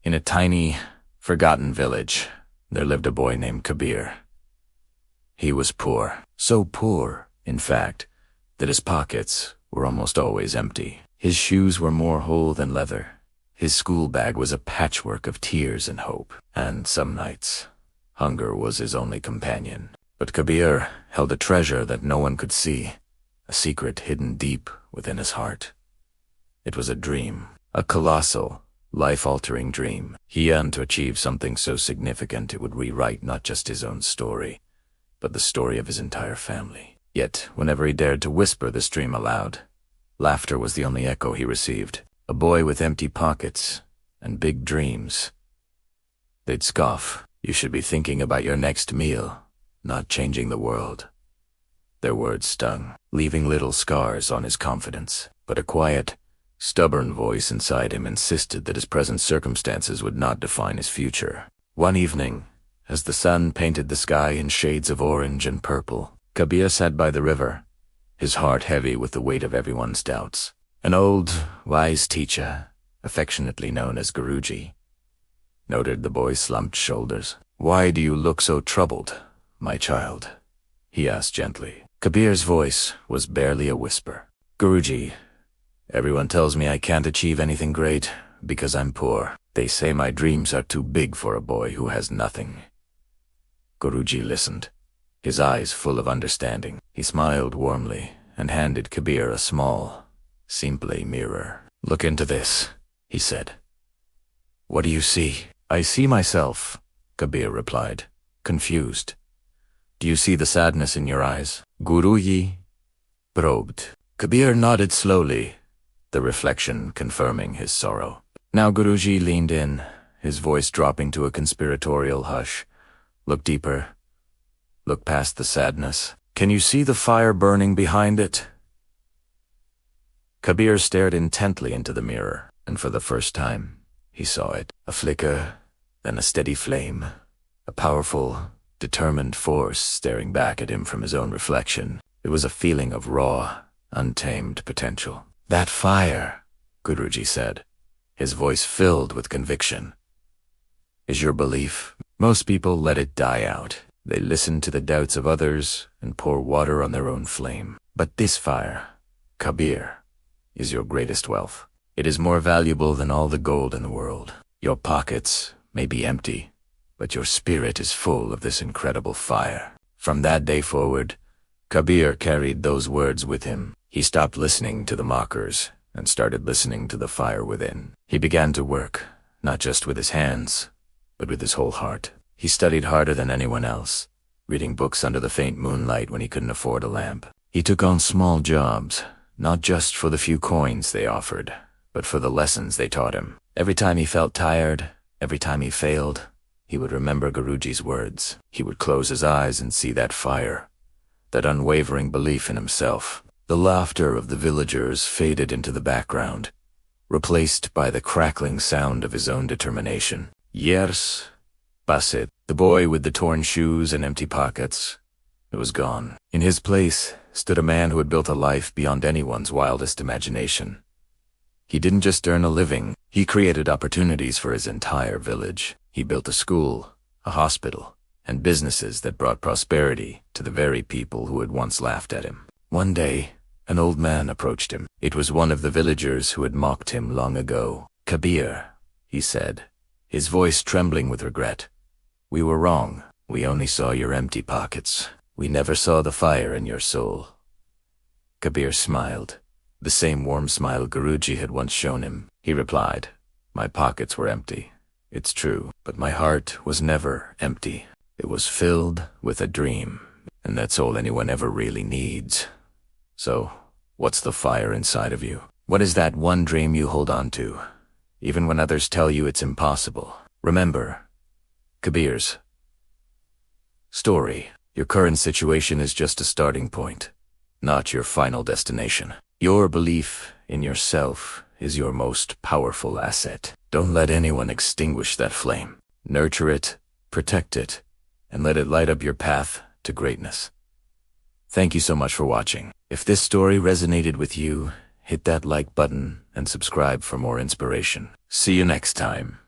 In a tiny, forgotten village, there lived a boy named Kabir. He was poor, so poor, in fact, that his pockets were almost always empty. His shoes were more whole than leather. His school bag was a patchwork of tears and hope, and some nights, hunger was his only companion. But Kabir held a treasure that no one could see, a secret hidden deep within his heart. It was a dream, a colossal, life-altering dream. He yearned to achieve something so significant it would rewrite not just his own story, but the story of his entire family. Yet, whenever he dared to whisper this dream aloud, laughter was the only echo he received. A boy with empty pockets and big dreams. They'd scoff. You should be thinking about your next meal, not changing the world. Their words stung, leaving little scars on his confidence. But a quiet, stubborn voice inside him insisted that his present circumstances would not define his future. One evening, as the sun painted the sky in shades of orange and purple, Kabir sat by the river, his heart heavy with the weight of everyone's doubts. An old, wise teacher, affectionately known as Guruji, noted the boy's slumped shoulders. "Why do you look so troubled, my child?" he asked gently. Kabir's voice was barely a whisper. "Guruji, everyone tells me I can't achieve anything great because I'm poor. They say my dreams are too big for a boy who has nothing." Guruji listened, his eyes full of understanding. He smiled warmly and handed Kabir a small, simple mirror. "Look into this," he said. "What do you see?" "I see myself," Kabir replied, confused. "Do you see the sadness in your eyes?" Guruji probed. Kabir nodded slowly, the reflection confirming his sorrow. Now Guruji leaned in, his voice dropping to a conspiratorial hush. "Look deeper. Look past the sadness. Can you see the fire burning behind it?" Kabir stared intently into the mirror, and for the first time, he saw it. A flicker, then a steady flame, a powerful, determined force staring back at him from his own reflection. It was a feeling of raw, untamed potential. "That fire," Guruji said, his voice filled with conviction, "is your belief. Most people let it die out. They listen to the doubts of others and pour water on their own flame. But this fire, Kabir, is your greatest wealth. It is more valuable than all the gold in the world. Your pockets may be empty, but your spirit is full of this incredible fire." From that day forward, Kabir carried those words with him. He stopped listening to the mockers and started listening to the fire within. He began to work, not just with his hands, but with his whole heart. He studied harder than anyone else, reading books under the faint moonlight when he couldn't afford a lamp. He took on small jobs, not just for the few coins they offered, but for the lessons they taught him. Every time he felt tired, every time he failed, he would remember Guruji's words. He would close his eyes and see that fire, that unwavering belief in himself. The laughter of the villagers faded into the background, replaced by the crackling sound of his own determination. Years passed. The boy with the torn shoes and empty pockets, it was gone. In his place stood a man who had built a life beyond anyone's wildest imagination. He didn't just earn a living, he created opportunities for his entire village. He built a school, a hospital, and businesses that brought prosperity to the very people who had once laughed at him. One day, an old man approached him. It was one of the villagers who had mocked him long ago. "Kabir," he said, his voice trembling with regret, "we were wrong. We only saw your empty pockets. We never saw the fire in your soul." Kabir smiled, the same warm smile Guruji had once shown him. He replied, "My pockets were empty. It's true, but my heart was never empty. It was filled with a dream, and that's all anyone ever really needs. So, what's the fire inside of you? What is that one dream you hold on to, even when others tell you it's impossible?" Remember, Kabir's story, your current situation is just a starting point, not your final destination. Your belief in yourself is your most powerful asset. Don't let anyone extinguish that flame. Nurture it, protect it, and let it light up your path to greatness. Thank you so much for watching. If this story resonated with you, hit that like button and subscribe for more inspiration. See you next time.